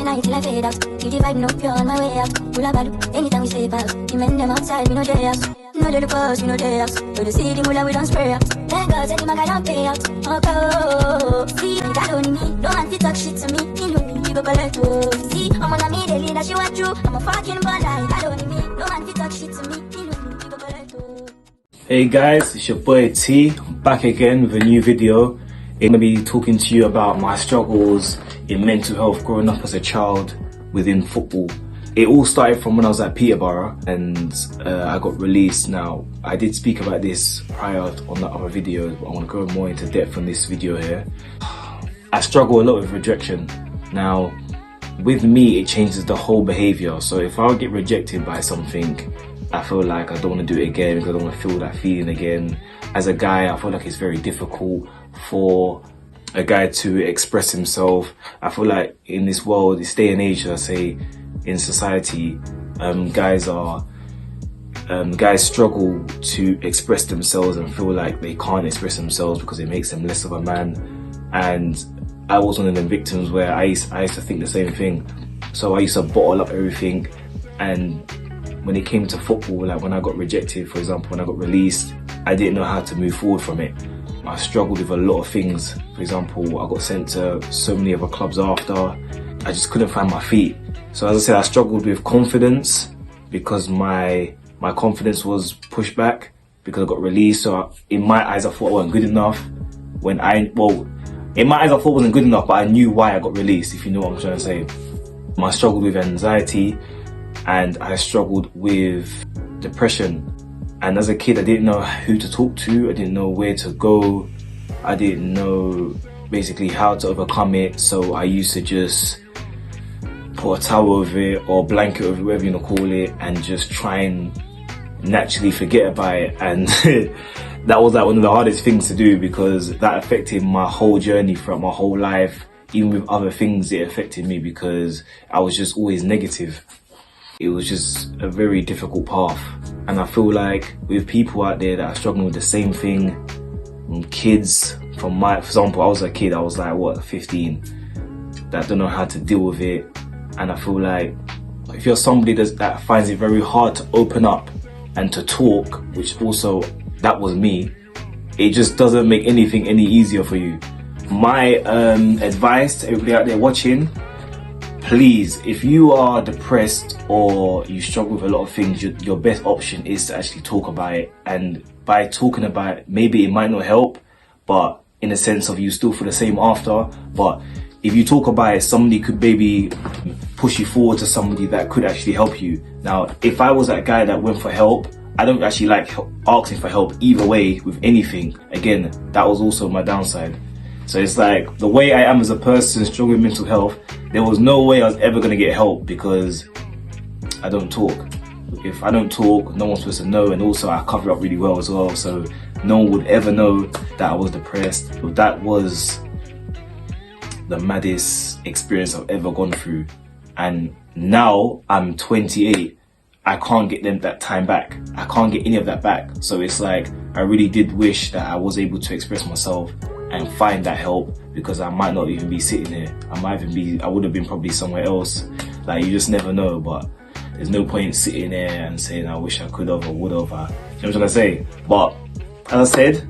every night till I fade out. Keep the vibe no pure on my way out. Pull up, anytime we step out. The men them outside, we no day out. No they look us, we no day out. When you see the mula, we don't spray out. Thank God, say the maga don't pay out. Oh, see, that only me. No man fit talk shit to me. He know me, he go collect. Oh, see, I'm on a me, the leader, she want through. I'm a fucking baller, that only me. No man fit talk shit to me. He know me, he go collect. Oh. Hey guys, it's your boy T. I'm back again with a new video. I'm going to be talking to you about my struggles in mental health growing up as a child within football. It all started from when I was at Peterborough and I got released. Now, I did speak about this prior on the other videos, but I want to go more into depth on this video here. I struggle a lot with rejection. Now, with me, it changes the whole behaviour. So if I get rejected by something, I feel like I don't want to do it again because I don't want to feel that feeling again. As a guy, I feel like it's very difficult for a guy to express himself. I feel like in this world, this day and age, I say, in society, guys struggle to express themselves and feel like they can't express themselves because it makes them less of a man. And I was one of the victims where I used to think the same thing. So I used to bottle up everything, and when it came to football, like when I got rejected, for example, when I got released, I didn't know how to move forward from it. I struggled with a lot of things. For example, I got sent to so many other clubs after. I just couldn't find my feet. So as I said, I struggled with confidence because my confidence was pushed back because I got released. So in my eyes, I thought I wasn't good enough. In my eyes, I thought I wasn't good enough, but I knew why I got released, if you know what I'm trying to say. I struggled with anxiety and I struggled with depression. And as a kid, I didn't know who to talk to. I didn't know where to go. I didn't know basically how to overcome it. So I used to just put a towel over it or blanket over it, whatever you want to call it, and just try and naturally forget about it. And that was like one of the hardest things to do because that affected my whole journey throughout my whole life. Even with other things, it affected me because I was just always negative. It was just a very difficult path. And I feel like with people out there that are struggling with the same thing, kids, for example, I was a kid, I was like, what, 15, that don't know how to deal with it. And I feel like if you're somebody that finds it very hard to open up and to talk, which also, that was me, it just doesn't make anything any easier for you. My advice to everybody out there watching, please, if you are depressed or you struggle with a lot of things, your best option is to actually talk about it. And by talking about it, maybe it might not help, but in a sense of you still feel the same after. But if you talk about it, somebody could maybe push you forward to somebody that could actually help you. Now, if I was that guy that went for help, I don't actually like asking for help either way with anything. Again, that was also my downside. So it's like the way I am as a person struggling with mental health, there was no way I was ever going to get help because I don't talk. If I don't talk, no one's supposed to know, and also I cover up really well as well, so no one would ever know that I was depressed. But that was the maddest experience I've ever gone through. And now I'm 28. I can't get that time back. I can't get any of that back. So it's like, I really did wish that I was able to express myself and find that help, because I might not even be sitting here. I would have been probably somewhere else. Like, you just never know, but there's no point sitting there and saying, I wish I could have or would have. You know what I'm trying to say? But as I said,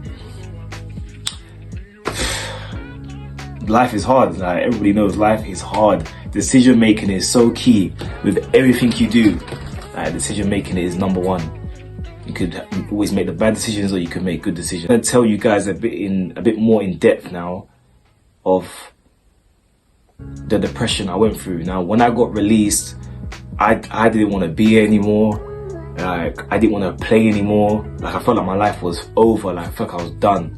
life is hard. Like, everybody knows life is hard. Decision making is so key with everything you do. Like, decision making is number one. You could always make the bad decisions or you could make good decisions. I'm going to tell you guys a bit more in depth now of the depression I went through. Now, when I got released, I didn't want to be here anymore. Like, I didn't want to play anymore. Like, I felt like my life was over. Like, I felt like I was done.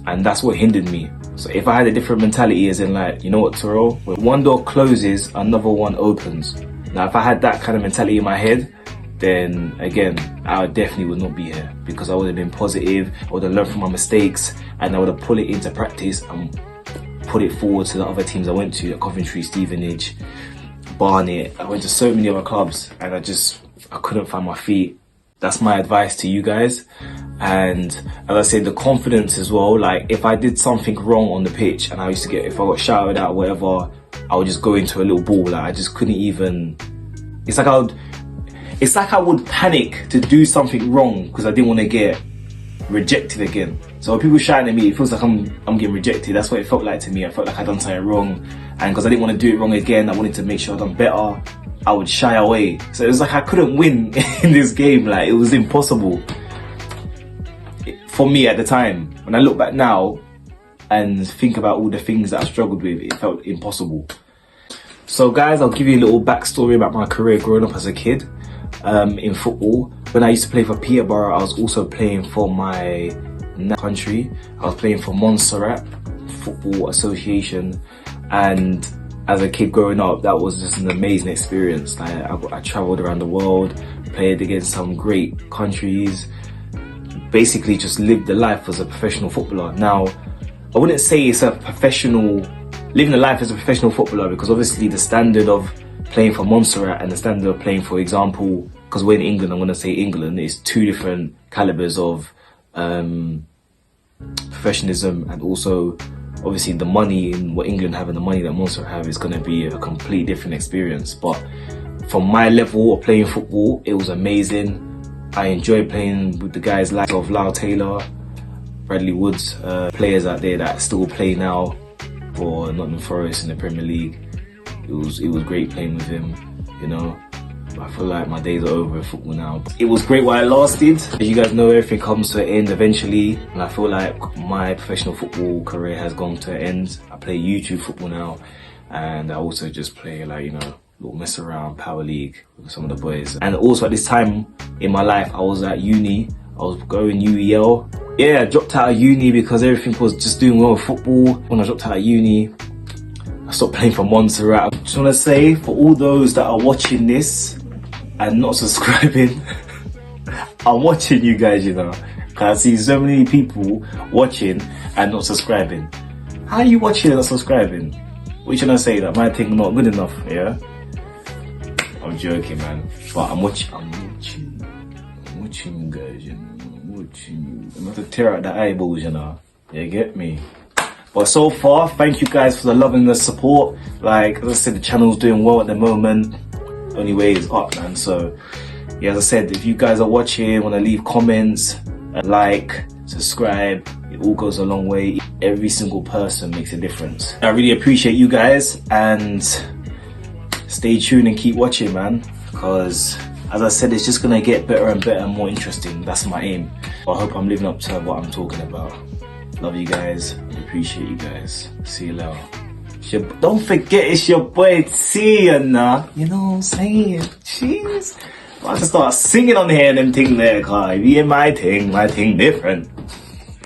And that's what hindered me. So if I had a different mentality, as in like, you know what, Terrell, when one door closes, another one opens. Now, if I had that kind of mentality in my head, then again, I definitely would not be here, because I would have been positive, I would have learned from my mistakes, and I would have put it into practice and put it forward to the other teams I went to, Coventry, Stevenage, Barnet. I went to so many other clubs and I couldn't find my feet. That's my advice to you guys. And as I said, the confidence as well, like if I did something wrong on the pitch and if I got shouted at, whatever, I would just go into a little ball. Like I just couldn't even. It's like I would panic to do something wrong because I didn't want to get rejected again. So when people shouting at me, it feels like I'm getting rejected. That's what it felt like to me. I felt like I'd done something wrong, and because I didn't want to do it wrong again, I wanted to make sure I'd done better. I would shy away. So it was like I couldn't win in this game. Like it was impossible for me at the time. When I look back now and think about all the things that I struggled with, it felt impossible. So guys, I'll give you a little backstory about my career growing up as a kid in football. When I used to play for Peterborough, I was also playing for my country. I was playing for Montserrat Football Association, and as a kid growing up, that was just an amazing experience. Like I travelled around the world, played against some great countries, basically just lived the life as a professional footballer. Now, I wouldn't say it's a professional, living the life as a professional footballer, because obviously the standard of playing for Montserrat and the standard of playing, for example, because we're in England, I'm going to say England, is two different calibers of professionalism, and also obviously the money in what England have and the money that Montserrat have is going to be a completely different experience. But from my level of playing football, it was amazing. I enjoyed playing with the guys like of Lyle Taylor, Bradley Woods, players out there that still play now for Nottingham Forest in the Premier League. It was great playing with him, you know. I feel like my days are over in football now. It was great while it lasted. As you guys know, everything comes to an end eventually, and I feel like my professional football career has gone to an end. I play YouTube football now, and I also just play, like, you know, little mess around Power League with some of the boys. And also at this time in my life, I was at uni. I was going UEL. Yeah, I dropped out of uni because everything was just doing well with football. When I dropped out of uni, I stopped playing for Montserrat. I just want to say, for all those that are watching this and not subscribing, I'm watching you guys, you know, because I see so many people watching and not subscribing. How are you watching and not subscribing? What you trying to say, that my thing not good enough? Yeah, I'm joking, man, but I'm watching you guys, you know, I'm watching you. I'm going to tear out the eyeballs, you know, you get me? But so far, thank you guys for the love and the support. Like, as I said, the channel's doing well at the moment. Only way is up, man. So yeah, as I said, if you guys are watching, want to leave comments, like, subscribe, it all goes a long way. Every single person makes a difference. I really appreciate you guys, and stay tuned and keep watching, man, because as I said, it's just gonna get better and better and more interesting. That's my aim. I hope I'm living up to what I'm talking about. Love you guys, appreciate you guys. See you later. Don't forget, it's your boy T, and you know what I'm saying? Jeez, I have to start singing on here and them thing there, cause you hear my thing different.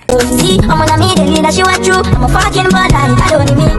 I'm on a meeting that she went through. I'm a fucking bad I don't need me.